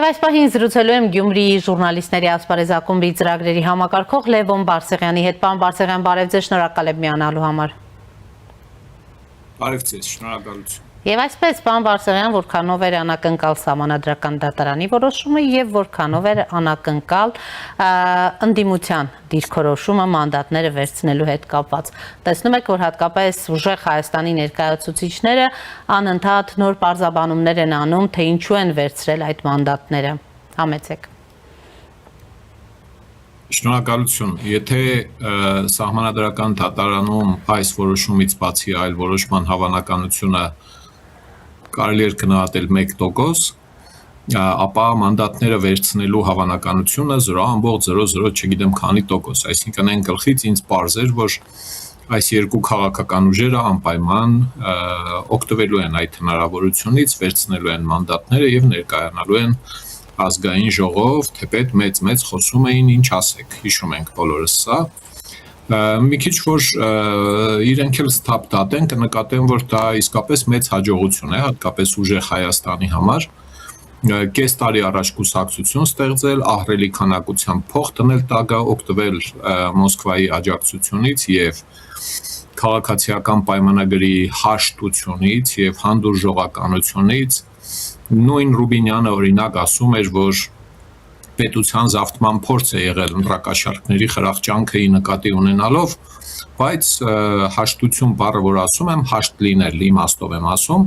Եվ այս պահին զրուցելու եմ Գյումրիի ժուրնալիստների ասպարեզակումբի ծրագրերի համակարգող Լևոն Բարսեղյանի հետ։ Պարոն Բարսեղյան, բարև ձեզ, շնորհակալ եմ միանալու համար։ Բարև ձեզ, շնորհակալություն։ Եվ այսպես, պարոն Բարսեղյան, որքանով էր անակնկալ Սահմանադրական դատարանի որոշումը եւ որքանով էր անակնկալ ընդդիմության դիրքորոշումը մանդատները վերցնելու հետ կապված։ Տեսնում եք, որ հատկապես ուժեղ Հայաստանի ներկայացուցիչները անընդհատ նոր պարզաբանումներ են անում, թե ինչու են վերցրել այդ մանդատները։ Համեցեք։ Շնորհակալություն։ Եթե Սահմանադրական դատարանում այս որոշումից բացի այլ որոշման հավանականությունը կարելի էր գնահատել 1%, ապա մանդատները վերցնելու հավանականությունը 0.00 չգիտեմ քանի տոկոս, այսինքն այն գլխից ինձ պարզ էր, որ այս երկու քաղաքական ուժերը անպայման օգտվելու են այդ հնարավորությունից, վերցնելու են մանդատները եւ ներկայանալու են ազգային ժողով, թեպետ մեծ խոսում էին, ինչ ասեք, հիշում ենք բոլորս սա։ Մի քիչ որ իրենք էլ ստապ դատեն, կնկատեն, որ դա իսկապես մեծ հաջողություն է, հատկապես ուժեղ Հայաստանի համար։ Կես տարի առաջ կուսակցություն ստեղծել, ահռելի քանակությամբ փող տնել տակը, օգտվել Մոսկվայի աջակցությունից եւ քաղաքացիական պայմանագրի հաշտությունից եւ հանդուրժողականությունից։ Նույն Ռուբինյանը օրինակ ասում էր, որ պետության զավթման փորձ է եղել ընտրակաշառքների խրախճանքը նկատի ունենալով, բայց հաշտություն բառը որ ասում եմ, հաշտ լինել իմաստով եմ ասում,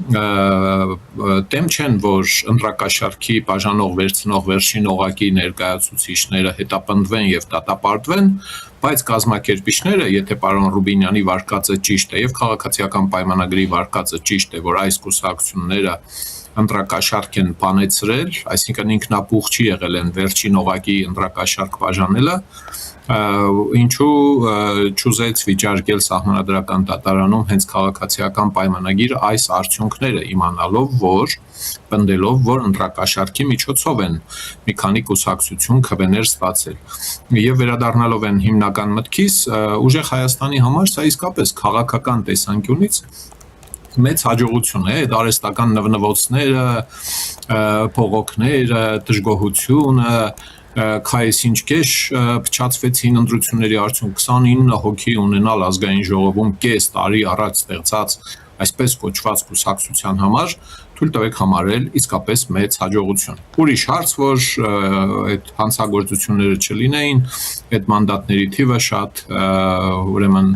դեմ չեն, որ ընտրակաշառքի բաժանող վերցնող վերջին օղակի ներկայացուցիչները հետապնդվեն եւ դատապարտվեն, բայց կազմակերպիչները, եթե պարոն Ռուբինյանի վարկածը ճիշտ է եւ քաղաքացիական պայմանագրի վարկածը ճիշտ է, որ այս կուսակցությունները ընտրակաշառք են բանեցրել, այսինքն ինքնապուխ չի եղել են վերջին օղակի ընտրակաշառք բաժանելը, ինչու չուզեց վիճարկել Սահմանադրական դատարանում հենց քաղաքացիական պայմանագիր այս արդյունքները իմանալով, որ պնդելով, որ ընտրակաշառքի միջոցով են մի քանի կուսակցություն քվեներ ստացել։ Եվ վերադառնալով են հիմնական մտքիս, ուժեղ Հայաստանի համար սա իսկապես քաղաքական տեսանկյունից մեծ հաջողություն է, այդ արհեստական նվնվոցները, փողոքները, դժգոհությունը, քայսինչ կեշ փչացվեցին ընտրությունների արդյունքում 29 հոգի ունենալ ազգային ժողովում կես տարի առաջ ստեղծած այսպես կոչված կուսակցության համար թույլ տվեք համարել իսկապես մեծ հաջողություն։ Ուրիշ հարց, որ այդ հանցագործությունները չլինեին, այդ մանդատների թիվը ուրեմն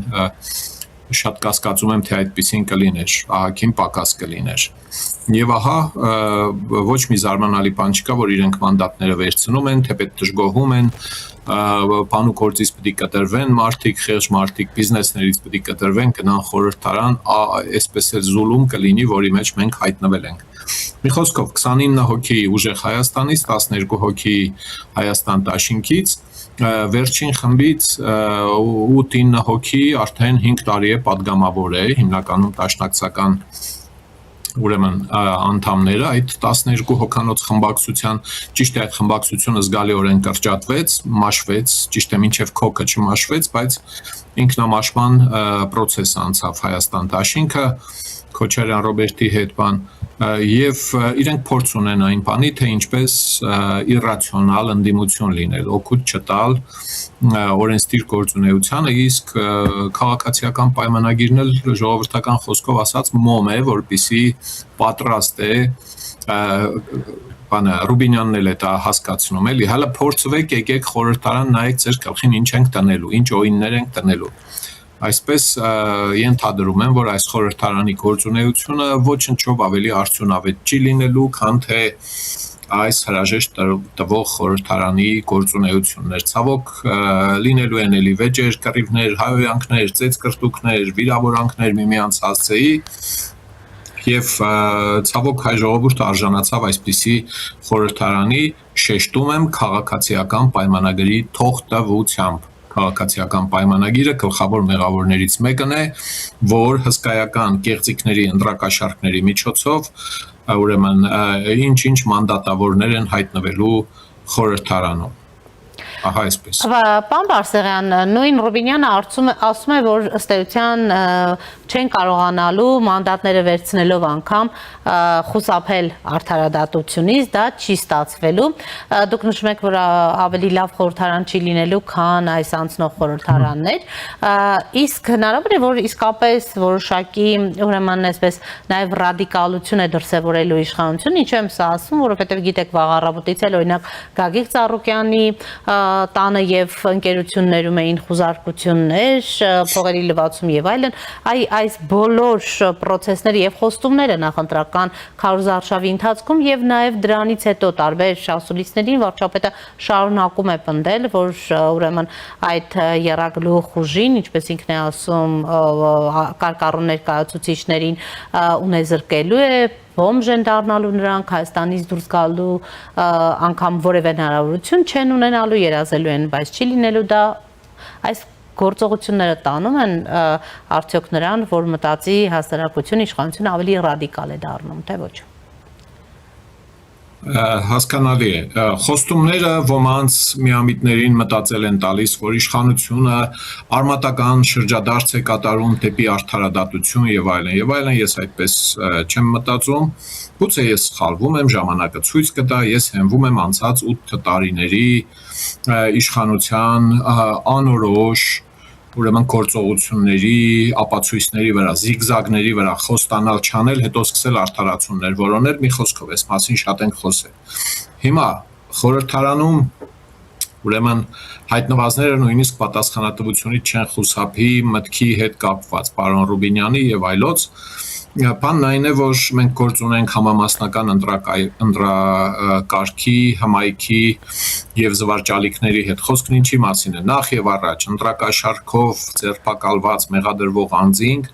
շատ կասկածում եմ, թե այդպեսին կլիներ, ահագին պակաս կլիներ։ Եվ ահա ոչ մի զարմանալի բան չկա, որ իրենք մանդատները վերցնում են, թեպետ դժգոհում են, բան ու գործից պետք է կտրվեն մարդիկ, խեղճ մարդիկ բիզնեսներից պետք է կտրվեն, գնան խորհրդարան, այսպես էլ զուլում կլինի, որի մեջ մենք հայտնվել ենք։ Մի խոսքով 29 հոգի ուժեղ Հայաստանից, 12 հոգի Հայաստան դաշինքից, վերջին խմբից 8-9 հոգի արդեն 5 տարի է падգամավոր է, հիմնականում դաշնակցական ուրեմն անդամները, այդ 12 հոգանոց խմբակցության, ճիշտ է այդ խմբակցությունը զգալիորեն կրճատվեց, մաշվեց, ճիշտ է մինչև քոքը չմաշվեց, բայց ինքնամաշման պրոցես անցավ Հայաստան դաշինքը, Քոչարյան Ռոբերտի հետ բան, եւ իրենք փորձ ունեն այն բանի, թե ինչպես իռացիոնալ ընդդիմություն լինել, օգուտ չտալ օրենսդիր գործունեությանը, իսկ քաղաքացիական պայմանագիրն էլ ժողովրդական խոսքով ասած մոմ է, որպեսի պատրաստ է Ռուբինյանն էլ է դա հասկացնում էլի, հələ փորձվեք, եկեք խորհրդարան նայեք ձեր գլխին ինչ ենք տնելու, ինչ օիններ ենք տնելու։ Այսպես ենթադրում եմ, որ այս խորհրդարանի գործունեությունը ոչնչով ավելի արդյունավետ չի լինելու, քան թե այս հրաժեշտ տվող խորհրդարանի գործունեություններ։ Ցավոք լինելու են էլի վեճեր, կռիվներ, հայհոյանքներ, ծեծկրտուկներ, վիրավորանքներ միմյանց հասցեի եւ ցավոք հայ ժողովուրդը արժանացավ այսպիսի խորհրդարանի, շեշտում եմ, քաղաքացիական պայմանագրի թողտվությամբ։ Քաղաքացիական պայմանագիրը գլխավոր մեղավորներից մեկն է, որ հսկայական կեղծիքների ընտրակաշառքների միջոցով ուրեմն ինչ-ինչ մանդատավորներ են հայտնվելու խորհրդարանում։ Ահա այսպես։ Պարոն Բարսեղյան, նույն Ռուբինյանը ասում է, որ ըստ էության չեն կարողանալու մանդատները վերցնելով անգամ խուսափել արդարադատությունից, դա չի ստացվելու։ Դուք նշում եք, որ ավելի լավ խորհրդարան չի լինելու, քան այս անցնող խորհրդարաններ, իսկ հնարավոր է, որ իսկապես որոշակի, ուրեմն այսպես նաև ռադիկալություն է դրսևորելու իշխանությունը, ինչու եմ սա ասում, որովհետև գիտեք վաղ առավոտից էլ օրինակ Գագիկ Ծառուկյանի տանը եւ ընկերություններում էին խուզարկություններ, փողերի լվացում եւ այլն, այս բոլոր process-ները եւ խոստումները նախընտրական քարոզարշավի ընթացքում եւ նաեւ դրանից հետո տարբեր շահսուլիցներին վարչապետը շարունակում է պնդել, որ ուրեմն այդ եռագլուխ ուժին, ինչպես ինքն է ասում, կարկառուն ներկայացուցիչներին ունեզրկելու է, բոմժ են դառնալու նրանք, Հայաստանից դուրս գալու անգամ որևէ հնարավորություն չեն ունենալու, երազելու են, բայց չի լինելու դա, այս գործողությունները տանում են արդյոք նրան, որ մտածի հասարակություն, իշխանությունը ավելի ռադիկալ է դառնում, թե ոչ։ Հասկանալի է, խոստումները ոմանց միամիտներին մտածել են տալիս, որ իշխանությունը արմատական շրջադարձ է կատարում դեպի արդարադատություն եւ այլն, ես այդպես չեմ մտածում, գուցե ես սխալվում եմ, ժամանակը ցույց կտա, ես հենվում եմ անցած 8 տարիների իշխանության անորոշ ուրեմն գործողությունների, ապացույցների վրա, զիգզագների վրա խոստանալ չանել, հետո սկսել արդարացումներ որոնել, մի խոսքով այս մասին շատ ենք խոսել։ Հիմա խորհրդարանում ուրեմն հայտնվածները նույնիսկ պատասխանատվությունից չեն խուսափի մտքի հետ կապված պարոն Ռուբինյանի եւ այլոց Բանն այն է, որ մենք գործ ունենք համամասնական ընտրակարգի, հմայքի եւ զվարճալիքների հետ։ Խոսքն ինչի մասին է։ Նախ եւ առաջ ընտրակաշարքով ձերբակալված մեղադրվող անձինք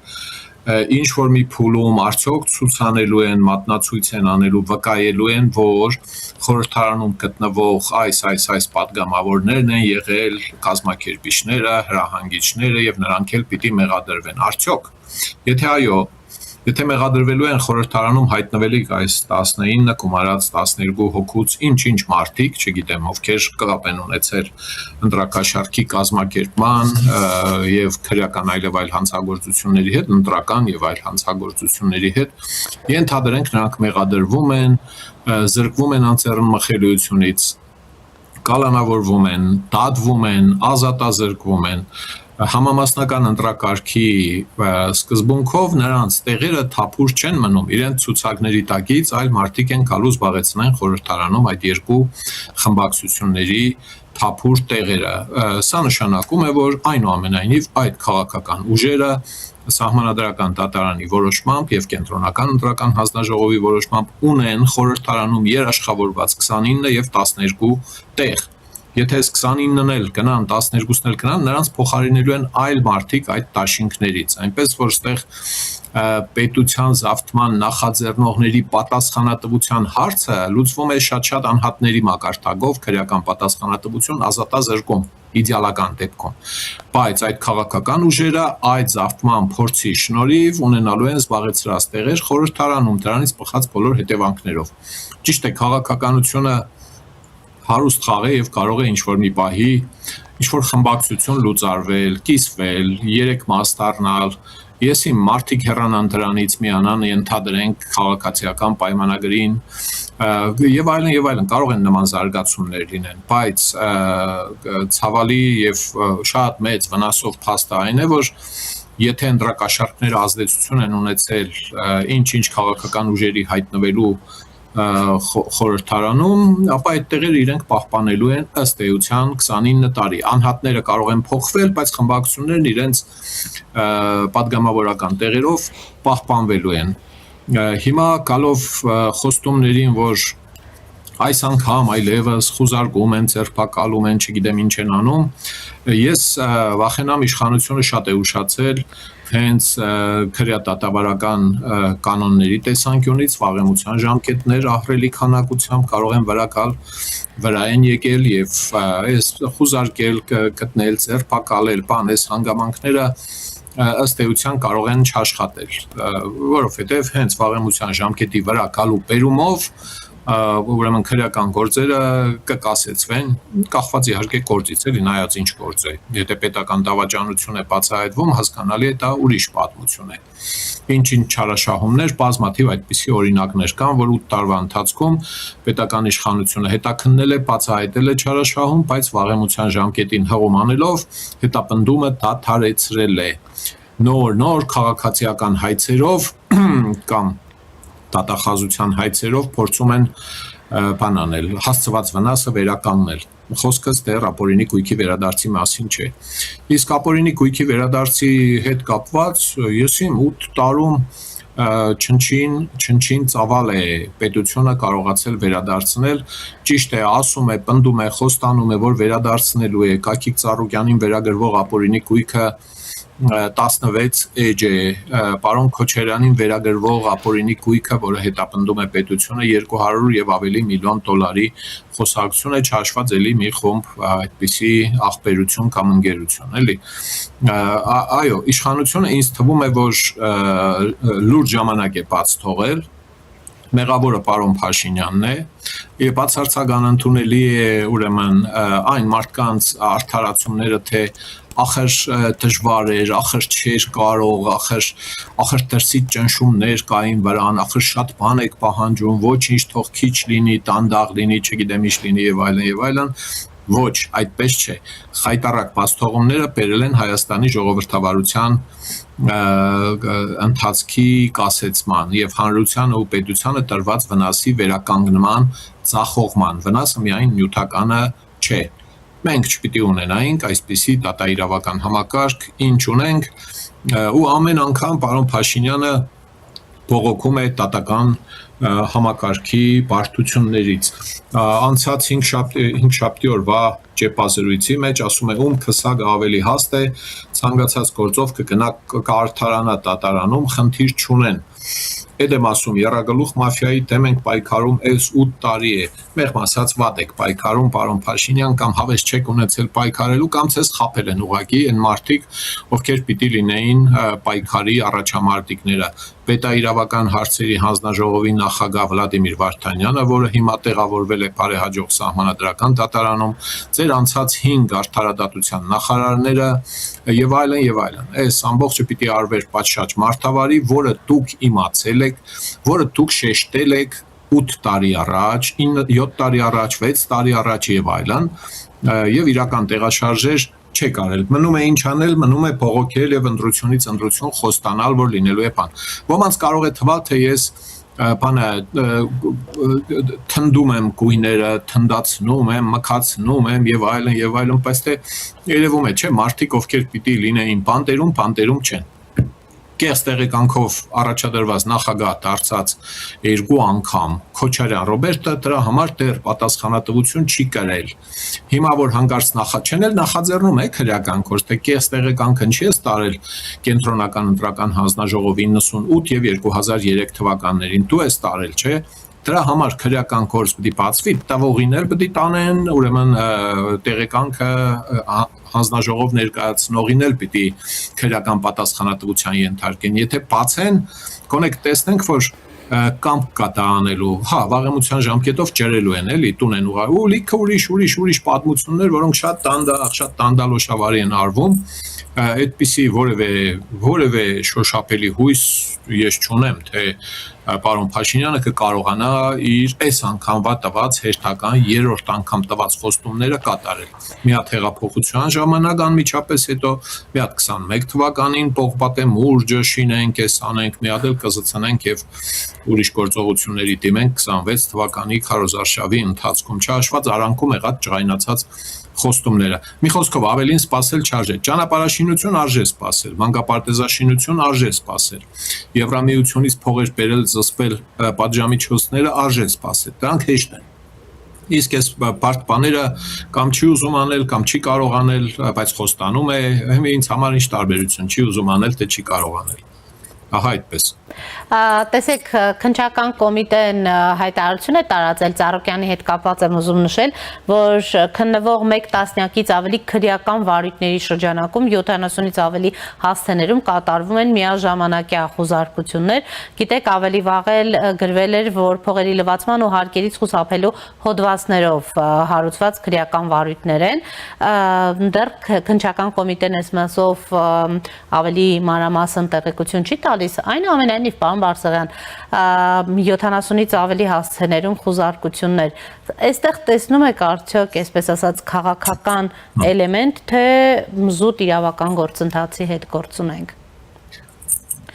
ինչ որ մի փուլում արդյոք ցուցանելու են, մատնացույց են անելու, վկայելու են, որ խորհրդարանում գտնվող այս պատգամավորներն են եղել կազմակերպիչները, հրահանգիչները եւ նրանք էլ պիտի մեղադրվեն։ Արդյոք, եթե այո, Եթե մեղադրվելու են խորհրդարանում հայտնվելիք այս 19 գումարած 12 հոգուց ինչ մարդիկ, չգիտեմ, ովքեր կապ են ունեցել ընտրակաշարքի կազմակերպման եւ քրեական այլ հանցագործությունների հետ, ընտրական եւ այլ հանցագործությունների հետ, ենթադրենք նրանք մեղադրվում են, զրկվում են անձեռն մխելիությունից, կալանավորվում են, դատվում են, ազատազրկվում են Համամասնական ընտրակարգի սկզբունքով նրանց տեղերը թափուր չեն մնում իրենց ցուցակների տակից, այլ մարդիկ են գալու զբաղեցնեն խորհրդարանում այդ երկու խմբակցությունների թափուր տեղերը։ Սա նշանակում է, որ այնուամենայնիվ այդ քաղաքական ուժերը Սահմանադրական դատարանի որոշմամբ եւ կենտրոնական ընտրական հանձնաժողովի որոշմամբ ունեն խորհրդարանում երաշխավորված 29 եւ 12 տեղ։ Եթե 29-ն էլ գնան, 12-ն էլ գնան, նրանց փոխարինելու են այլ մարդիկ այդ դաշինքներից, այնպես որ ստեղ պետության զավթման նախաձեռնողների պատասխանատվության հարցը լուծվում է շատ անհատների մակարդակով, քրեական պատասխանատվություն ազատազրկում իդեալական դեպքում, բայց այդ քաղաքական ուժերը այդ զավթման փորձի շնորհիվ ունենալու են զբաղեցրած տեղեր խորհրդարանում, դրանից բխած բոլոր հետևանքներով։ Ճիշտ է, քաղաքականությունը հարուստ խաղ է եւ կարող է ինչ-որ մի պահի ինչ-որ խմբակցություն լուծարվել, կիսվել, 3 մաս դառնալ, ես իմ մարդիկ հեռանան դրանից միանան, ենթադրենք քաղաքացիական պայմանագրին եւ այլն, կարող են նման զարգացումներ լինեն, բայց ցավալի եւ շատ մեծ վնասով փաստը այն է, որ եթե ընտրակաշարքները ազդեցություն են ունեցել ինչ քաղաքական ուժերի հայտնվելու խորհրդարանում, ապա այդ տեղերը իրենք պահպանելու են ըստ էության 29 տարի։ Անհատները կարող են փոխվել, բայց խմբակցություններն իրենց պատգամավորական տեղերով պահպանվելու են։ Հիմա գալով խոստումներին, որ այս անգամ այլևս խուզարկում են, ձերբակալում են, չգիտեմ ինչ են անում, ես վախենամ իշխանությունը շատ է ուշացել հենց քրեատատավարական կանոնների տեսանկյունից, վաղեմության ժամկետներ ահռելի քանակությամբ կարող են վրա են եկել եւ այս խուզարկել, գտնել, ձերբակալել, այս հանգամանքները ըստ էության կարող են չաշխատել, որովհետեւ հենց վաղեմության ժամկետի վրա գալու բերումով ուրեմն քրեական գործերը կկասեցվեն, կախված իհարկե գործից, էլի նայած ինչ գործ է։ Եթե պետական դավաճանություն է բացահայտվում, հասկանալի է դա ուրիշ պատմություն է։ Ինչ-ինչ չարաշահումներ, բազմաթիվ այդպիսի օրինակներ կան, որ 8 տարվա ընթացքում պետական իշխանությունը հետաքննել է, բացահայտել է չարաշահում, բայց վաղեմության ժամկետին հղում անելով հետապնդումը դադարեցրել է։ Նոր քաղաքացիական հայցերով կամ դատախազության հայցերով փորձում են բան անել, հասցված վնասը վերականգնել։ Խոսքս դեռ ապօրինի գույքի վերադարձի մասին չէ։ Իսկ ապօրինի գույքի վերադարձի հետ կապված ես իմ 8 տարում չնչին ծավալ է պետությունը կարողացել վերադարձնել, ճիշտ է, ասում է, պնդում է, խոստանում է, որ վերադարձնելու է Կակիկ Ծառուկյանին վերագրվող ապօրինի գույքը 16 էջ է, պարոն Քոչարյանին վերագրվող ապօրինի գույքը, որը հետապնդում է պետությունը 200 եւ ավելի միլիոն դոլարի խոսակցություն է, չհաշված էլի մի խումբ այդպիսի ախպերություն կամ ընկերություն, էլի։ Այո, իշխանությունը ինձ թվում է, որ լուրջ ժամանակ է բաց թողել, մեղավորը պարոն Փաշինյանն է, եւ բացարձակ անընդունելի է ուրեմն այն մարդկանց արդարացումները, թե ախր դժվար էր, ախր չէր կարող, ախր դրսից ճնշումներ կային վրան, ախր շատ բան եք պահանջում, ոչինչ թող քիչ լինի, դանդաղ լինի, չգիտեմ ինչ լինի եւ այլն, ոչ, այդպես չէ։ Խայտառակ բացթողումները բերել են Հայաստանի ժողովրդավարության ընթացքի կասեցման եւ հանրությանը ու պետությանը տրված վնասի վերականգնման, ծախողման։ Վնասը միայն նյութականը չէ։ Մենք չպիտի ունենայինք այսպիսի դատաիրավական համակարգ, ինչ ունենք, ու ամեն անգամ պարոն Փաշինյանը բողոքում է դատական համակարգի բարդություններից։ Անցած 5 շաբթի օրվա ճեպազրույցի մեջ ասում է, ում քսակը ավելի հաստ է, ցանկացած գործով կգնա կարդարանա դատարանում, խնդիր չունեն։ Այդ եմ ասում, եռագլուխ մաֆիայի դեմ ենք պայքարում այս 8 տարի է, մեղմ ասած վատ եք պայքարում, պարոն Փաշինյան, կամ հավես չեք ունեցել պայքարելու, կամ ցես խաբել են ուղղակի այն մարդիկ, ովքեր պիտի լինեին պայքարի առաջամարտիկները։ Պետաիրավական հարցերի հանձնաժողովի նախագահ Վլադիմիր Վարդանյանը, որը հիմա տեղավորվել է բարեհաջող սահմանադրական դատարանում, ձեր անցած 5 արդարադատության նախարարները եւ այլն։ Այս ամբողջը պիտի արվեր պատշաճ մարդավարի, որը դուք իմացել եք, որը դուք շեշտել եք 8 տարի առաջ, 7 տարի առաջ, 6 տարի առաջ եւ այլն, եւ իրական տեղաշարժեր չեք արել։ Մնում է ինչ անել, մնում է բողոքել եւ ընտրությունից ընտրություն խոստանալ, որ լինելու է բան։ Ոմանց կարող է թվալ, թե ես բանը թնդում եմ գույները, թնդացնում եմ, մքացնում եմ եւ այլն, բայց թե երևում է, չէ, մարդիկ ովքեր պիտի լինեին բանտերում չեն։ Կես տեղեկանքով առաջադրված նախագահ դարձած 2 անգամ Քոչարյան Ռոբերտը դրա համար դեռ պատասխանատվություն չի կրել։ Հիմա որ հանգարց չեն էլ նախաձեռնում է քրեական գործ, թե կես տեղեկանքը չի տարել կենտրոնական ընտրական հանձնաժողովի 98 եւ 2003 թվականներին դու ես տարել, չէ։ Դրա համար քրեական գործ պիտի բացվի, տվողիներ պիտի տանեն, ուրեմն տեղեկանքը հանձնաժողով ներկայացնողին էլ պիտի քրեական պատասխանատվության ենթարկեն։ Եթե բացեն, գոնե կտեսնենք, որ կամք կա դա անելու, վաղեմության ժամկետով ջրելու են, էլի, տուն են ուղղի, ու լիքը ուրիշ պատմություններ, որոնք շատ տանդալոշավարի են արվում, այդպիսի որևէ շոշափելի հույս ես չունեմ, թե պարոն Փաշինյանը կկարողանա իր այս անգամվա տված հերթական 3-րդ անգամ տված խոստումները կատարել։ Մի հատ հեղափոխության ժամանակ անմիջապես հետո, մի հատ 21 թվականին Պողպատե մուրճը շինենք, էս անենք, մի հատ էլ կզցնենք եւ ուրիշ գործողությունների դիմենք 26 թվականի քարոզարշավի ընթացքում չհաշված արանքում եղած ջղայնացած խոստումները։ Մի խոսքով ավելին սпасել չարժե։ Ճանապարհաշինություն արժե սпасել, մանկապարտեզաշինություն արժե սпасել։ Եվրամիությունից փողեր բերել զսպել պատժամիջոցները արժե սпасել։ Դրանք հեշտ են։ Իսկ այս բարդ բաները կամ չի ուզում անել, կամ չի կարող անել, բայց խոստանում է, ինձ համար ինչ տարբերություն չի ուզում անել, թե չի կարող անել։ Ահա այդպես։ Տեսեք, քննչական կոմիտեն հայտարարություն է տարածել Ծառուկյանի հետ կապված եմ ուզում նշել, որ քննվող 1 տասնյակից ավելի քրեական վարույթների շրջանակում 70-ից ավելի հասցեներում կատարվում են միաժամանակյա խուզարկություններ։ Գիտեք, ավելի վաղ էլ գրվել էր, որ փողերի լվացման ու հարկերից խուսափելու հոդվածներով հարուցված քրեական վարույթներ են։ Դեռ քննչական կոմիտեն այս մասով ավելի մանրամասն տեղեկություն չի տալիս, այնուամենայնիվ պարոն Բարսեղյան, 70-ից ավելի հասցեներում խուզարկություններ, այստեղ տեսնում եք արդյոք, այսպես ասած, քաղաքական էլեմենտ, թե զուտ իրավական գործընթացի հետ գործ ունենք։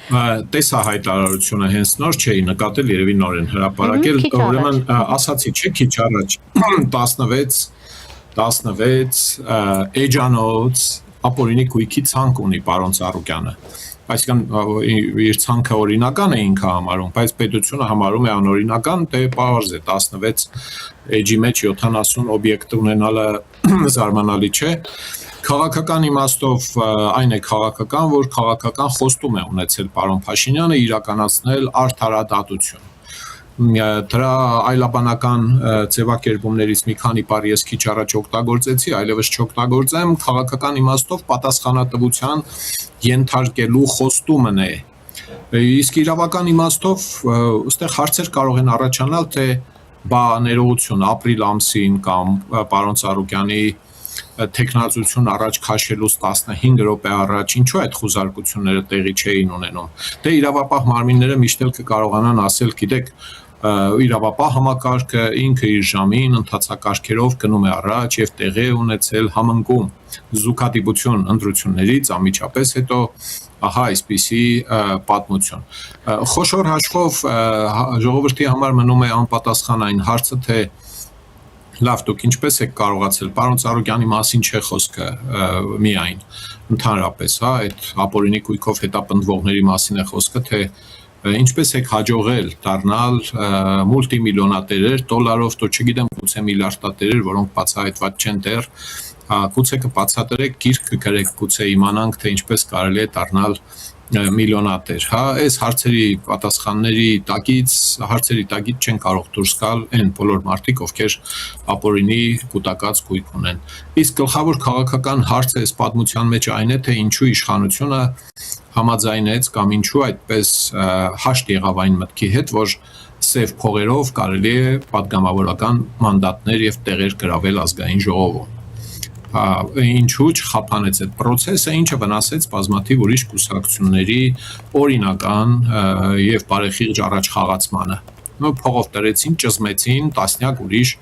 Տեսա հայտարարությունը հենց նոր չէի նկատել, երևի նոր են հրապարակել, ուրեմն ասացի չէ քիչ առաջ 16 էջանոց ապօրինի կույքի ցանկ ունի պարոն Ծառուկյանը, այսինքն իր ցանքը օրինական է ինքը համարում, բայց պետությունը համարում է անօրինական, դե պարզ է 16 էջի մեջ 70 օբյեկտ ունենալը զարմանալի չէ։ Քաղաքական իմաստով այն է քաղաքական, որ քաղաքական խոստում է ունեցել պարոն Փաշինյանը իրականացնել արդարադատություն։ Դրա այլաբանական ձևակերպումներից մի քանի բառ ես քիչ առաջ օգտագործեցի, այլևս չօգտագործեմ, քաղաքական իմաստով պատասխանատվության ենթարկելու խոստումն է։ Իսկ իրավական իմաստով այստեղ հարցեր կարող են առաջանալ, թե բա ներողություն ապրիլ ամսին կամ պարոն Ծառուկյանի տեխնացություն առաջ քաշելուց 15 րոպե առաջ ինչու այդ խուզարկությունները տեղի չէին ունենում։ Դե իրավապահ մարմինները միշտ էլ կկարողանան ասել, գիտեք, իրավապահ համակարգը ինքը իր ժամին ընթացակարգերով գնում է առաջ եւ տեղի է ունեցել համընկում զուգադիպություն ընտրություններից անմիջապես հետո ահա այսպիսի պատմություն։ Խոշոր հաշվով ժողովրդի համար մնում է անպատասխան այն հարցը, թե լավ դուք ինչպես եք կարողացել պարոն Ծառուկյանի մասին չէ խոսքը միայն ընդհանրապես, հա, այդ ապօրինի կույքով հետապնդվողների մասին է խոսքը, թե ինչպես եք հաջողել դառնալ մուլտիմիլիոնատերեր, դոլարով, դու չգիտեմ, գուցե միլիարդատերեր, որոնք բացահայտված չեն դեռ, գուցե կբացատրեք, գիրք կգրեք, գուցե իմանանք, թե ինչպես կարելի է դառնալ միլիոնատեր, հա, այս հարցերի պատասխանների տակից չեն կարող դուրս գալ այն բոլոր մարդիկ, ովքեր ապօրինի կուտակած գույք ունեն։ Իսկ գլխավոր քաղաքական հարցը այս պատմության մեջ այն է, թե ինչու իշխանությունը համաձայնեց կամ ինչու այդպես հաշտ եղավ այն մտքի հետ, որ սև փողերով կարելի է պատգամավորական մանդատներ եւ տեղեր գրավել ազգային ժողովում։ Ինչու չխափանեց այդ process-ը, ինչը վնասեց բազմաթիվ ուրիշ կուսակցությունների օրինական եւ բարեխիղճ առաջ խաղացմանը։ Փողով դրեցին, ճզմեցին տասնյակ ուրիշ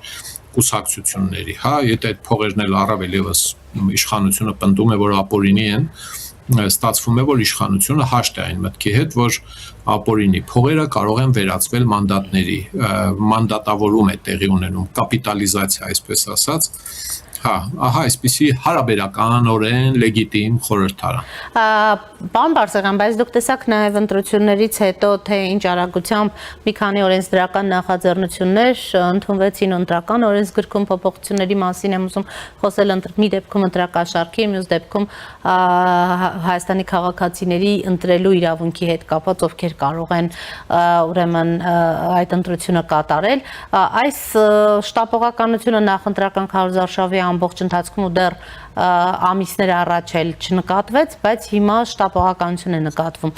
կուսակցությունների, հա, եթե այդ փողերն էլ առավել եւս իշխանությունը պնդում է, որ ապօրինի են, ստացվում է, որ իշխանությունը հաշտ է այն մտքի հետ, որ ապօրինի փողերը կարող են վերածվել մանդատների, մանդատավորում է տեղի ունենում, կապիտալիզացիա, այսպես ասած, հա, ահա այսպիսի հարաբերականորեն լեգիտիմ խորհրդարան։ Պարոն Բարսեղյան, բայց դուք տեսաք նաև ընտրություններից հետո, թե ինչ արագությամբ մի քանի օրենսդրական նախաձեռնություններ ընդունվեցին ընտրական օրենսգրքում փոփոխությունների մասին եմ ուզում խոսել մի դեպքում ընտրակաշառքի, մյուս դեպքում Հայաստանի քաղաքացիների ընտրելու իրավունքի հետ կապված, ովքեր կարող են ուրեմն այդ ընտրությունը կատարել։ Այս շտապողականությունը նախընտրական քարոզարշավի ամբողջ ընթացքում ու դեռ ամիսներ առաջ էլ չնկատվեց, բայց հիմա շտապողականություն է նկատվում։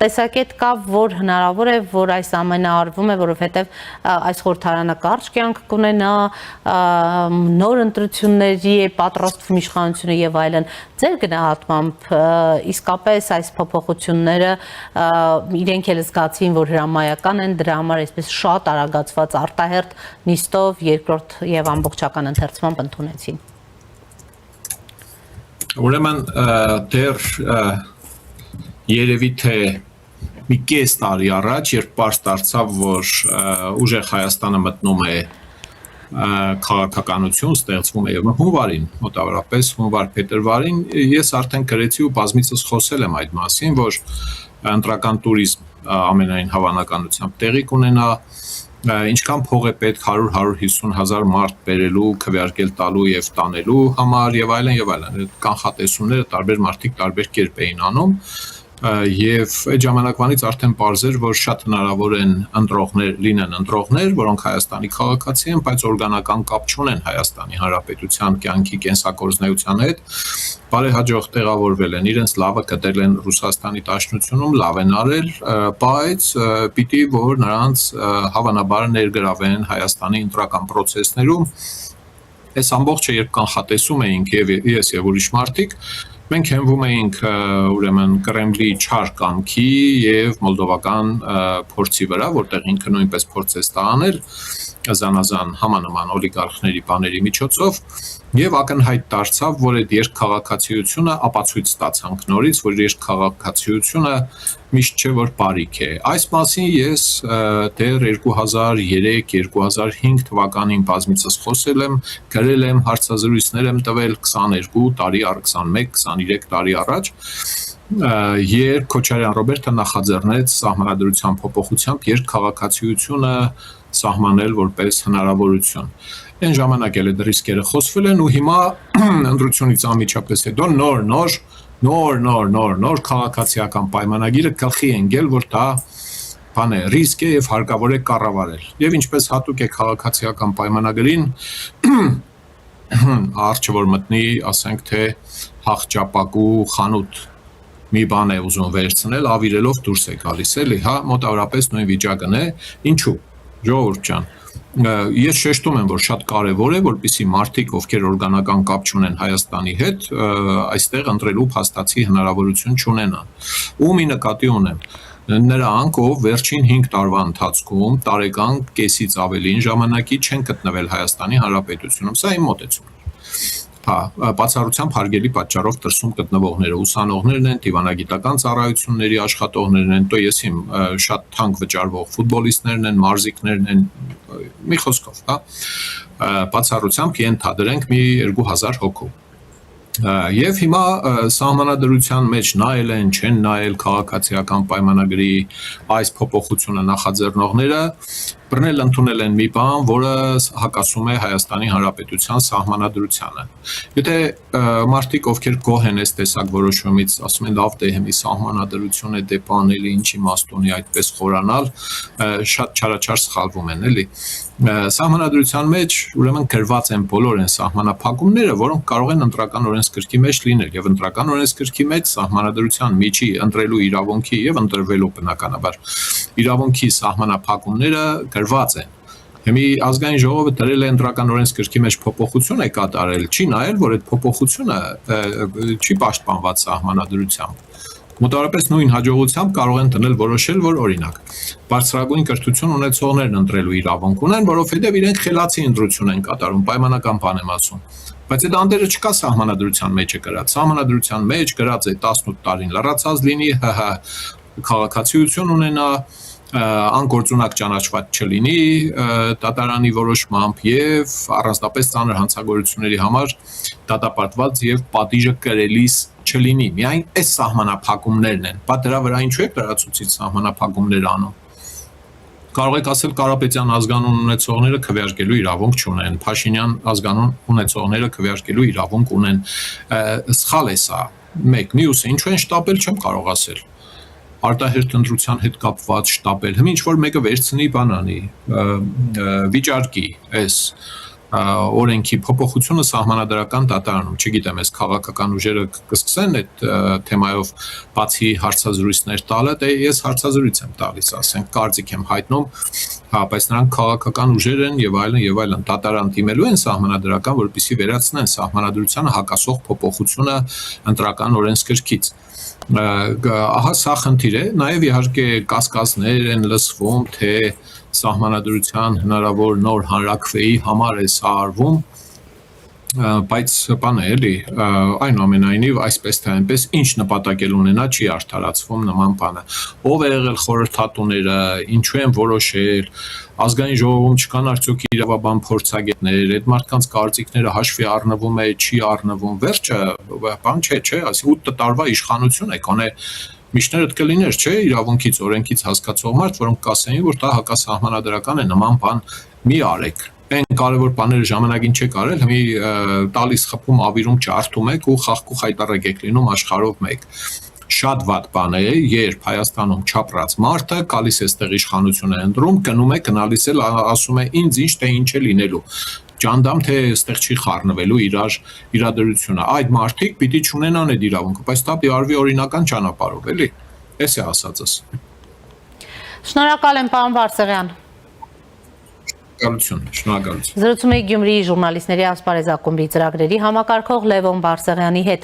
Տեսակետ կա, որ հնարավոր է, որ այս ամենը արվում է, որովհետև այս խորհրդարանը կարճ կյանք կունենա, նոր ընտրությունների է պատրաստվում իշխանությունը եւ այլն։ Ձեր գնահատմամբ իսկապես այս փոփոխությունները իրենք էլ զգացին, որ հրամայական են, դրա համար այսպես շատ արագացված արտահերթ նիստով երկրորդ եւ ամբողջական ընթերցմամբ ընդունեցին։ Ուրեմն դեռ երևի թե մի կես տարի առաջ, երբ պարզ դարձավ, որ ուժեղ Հայաստանը մտնում է քաղաքականություն, ստեղծվում է եւ հունվարին, մոտավորապես հունվար-փետրվարին, ես արդեն գրեցի ու բազմիցս խոսել եմ այդ մասին, որ ընտրական տուրիզմ ամենայն հավանականությամբ տեղի կունենա, ինչքան փող է պետք 100-150 հազար մարդ բերելու, քվեարկել տալու եւ տանելու համար եւ այլն եւ այլն։ Կանխատեսումները տարբեր մարդիկ տարբեր կերպ էին անում։ Եվ այդ ժամանակվանից արդեն պարզ էր, որ շատ հնարավոր են ընտրողներ, որոնք Հայաստանի քաղաքացի են, բայց օրգանական կապ չունեն Հայաստանի Հանրապետության կյանքի կենսակորձնեության հետ, բարեհաջող տեղավորվել են, իրենց լավը գտել են Ռուսաստանի Դաշնությունում, լավ են արել, բայց պիտի որ նրանց հավանաբար ներգրավեն Հայաստանի ընտրական process-ներում։ Այս ամբողջը երբ կանխատեսում էինք եւ ես եւ ուրիշ մարդիկ, մենք հենվում էինք ուրեմն Կրեմլի չար կամքի եւ մոլդովական փորձի վրա, որտեղ ինքը նույնպես փորձեց դա անել զանազան համանման օլիգարխների բաների միջոցով եւ ակնհայտ դարձավ, որ այդ երկքաղաքացիությունը ապացույց ստացանք նորից, որ երկքաղաքացիությունը միշտ չէ որ բարիք է։ Այս մասին ես դեռ 2003-2005 թվականին բազմիցս խոսել եմ, գրել եմ, հարցազրույցներ եմ տվել 22 տարի, 21, 23 տարի առաջ, երբ Քոչարյան Ռոբերտը նախաձեռնեց սահմանադրության փոփոխությամբ երկքաղաքացիությունը սահմանել որպես հնարավորություն։ Այն ժամանակ էլ այդ ռիսկերը խոսվել են ու հիմա ընտրությունից անմիջապես հետո նոր քաղաքացիական պայմանագիրը գլխի ընկել, որ դա բան է, ռիսկ է եւ հարկավոր է կառավարել։ Եվ ինչպես հատուկ է քաղաքացիական պայմանագրին արժե որ մտնի, ասենք թե հաղճապակու խանութ մի բան է ուզում վերցնել, ավիրելով դուրս է գալիս, էլի, հա, մոտավորապես նույն վիճակն է, ինչու, ժողովուրդ ջան, ես շեշտում եմ, որ շատ կարևոր է, որպեսզի մարդիկ, ովքեր օրգանական կապ չունեն Հայաստանի հետ, այստեղ ընտրելու փաստացի հնարավորություն չունենան։ Ումի նկատի ունեմ, նրանք, ով վերջին 5 տարվա ընթացքում տարեկան կեսից ավելին ժամանակի չեն գտնվել Հայաստանի Հանրապետությունում, սա իմ մոտեցումն է։ Բացառությամբ հարգելի պատճառով դրսում գտնվողները, ուսանողներն են, դիվանագիտական ծառայությունների աշխատողներն են, то ես իմ շատ թանկ վճարվող ֆուտբոլիստներն են, մարզիկներն են, մի խոսքով, հա, բացառությամբ ենթադրենք մի 2000 հոգու։ Եվ հիմա սահմանադրության մեջ նայել են, չեն նայել քաղաքացիական պայմանագրի այս փոփոխությունը նախաձեռնողները, բռնել ընդունել են մի բան, որը հակասում է Հայաստանի Հանրապետության սահմանադրությանը։ Եթե մարդիկ, ովքեր գոհ են այս տեսակ որոշումից, ասում են լավ դե հիմի սահմանադրություն է դե բանելի, ինչ իմաստ ունի այդպես խորանալ, շատ չարաչար սխալվում են, էլի։ Սահմանադրության մեջ ուրեմն գրված են բոլոր այն սահմանափակումները, որոնք կարող են ընտրական օրենսգրքի մեջ լինել, եւ ընտրական օրենսգրքի մեջ սահմանադրության միջի ընտրելու իրավունքի եւ ընտրվելու բնականաբար իրավունքի սահմանափակումները գրված են։ Հիմի ազգային ժողովը դրել է ընտրական օրենսգրքի մեջ փոփոխություն է կատարել, չի նայել, որ այդ փոփոխությունը չի պաշտպանված սահմանադրությամբ։ Մոտավորապես նույն հաջողությամբ կարող են դնել որոշել, որ օրինակ բարձրագույն կրթություն ունեցողներն ընտրելու իրավունք ունեն, որովհետև իրենք խելացի ընտրություն են կատարում, պայմանական բան եմ ասում։ Բայց այդ անդերը չկա սահմանադրության մեջ է գրած։ Սահմանադրության մեջ գրած է 18 տարին լրացած լինի, քաղաքացիություն ունենա, անկորձունակ ճանաչված չլինի դատարանի որոշմամբ եւ առանձնապես ծանր հանցագործությունների համար դատապարտված եւ պատիժը կրելիս չլինի։ Միայն այս սահմանափակումներն են։ Բա դրա վրա ինչու է լրացուցիչ սահմանափակումներ անում։ Կարող եք ասել Կարապետյան ազգանուն ունեցողները քվեարկելու իրավունք չունեն, Փաշինյան ազգանուն ունեցողները քվեարկելու իրավունք ունեն։ Սխալ է սա։ Մեկ, մյուսը ինչու են շտապել, չեմ կարող ասել։ Արտահերթ ընտրության հետ կապված շտապել, հիմա ինչ որ մեկը վերցնի բանանի, վիճարկի այս օրենքի փոփոխությունը սահմանադրական դատարանում, չգիտեմ, այս քաղաքական ուժերը կսկսեն այդ թեմայով բացի հարցազրույցներ տալը, դե ես հարցազրույց եմ տալիս, ասենք, կարծիք եմ հայտնում, հա, բայց նրանք քաղաքական ուժեր են եւ այլն, դատարան դիմելու են սահմանադրական, որպեսզի վերացնեն սահմանադրությանը հակասող փոփոխությունը ընտրական օրենսգրքից։ Ահա սա խնդիր է, նաև իհարկե կասկածներ են լսվում, թե սահմանադրության հնարավոր նոր հանրաքվեի համար է սա արվում, բայց բան է էլի, այնուամենայնիվ այսպես թե այնպես ինչ նպատակ էլ ունենա չի արդարացվում նման բանը։ Ով է եղել խորհրդատուները, ինչու են որոշել, ազգային ժողովում չկան արդյոք իրավաբան փորձագետներ, այդ մարդկանց կարծիքները հաշվի առնվում է, չի առնվում, վերջը բան չէ, ասի 8 տարվա իշխանություն է, կոնե միշներդ կլիներ, չէ, իրավունքից, օրենքից հասկացող մարդ, որոնք կասեին, որ դա հակասահմանադրական է, նման բան մի արեք։ Այն կարևոր բաները ժամանակին չեք արել, հիմի տալիս խփում ավիրում ջարդում եք ու խաղքու խայտարակ եք լինում աշխարհով մեկ։ շատ վատ բան է, երբ Հայաստանում չապրած մարդը գալիս է այստեղ իշխանություն է ընտրում, գնալիս է ասում է ինձ ինչ թե ինչ է լինելու։ Ջանդամ թե այստեղ չի խառնվելու իրադրությունը։ Այդ մարդիկ պիտի չունենան այդ իրավունքը, բայց դա արվի օրինական ճանապարհով, էլի։ Էս է ասածս։ Շնորհակալ եմ, պարոն Բարսեղյան։ Շնորհակալություն։ Զրուցում էի Գյումրիի ժուրնալիստների ասպարեզ ակումբի ծրագրերի համակարգող Լևոն Բարսեղյանի հետ։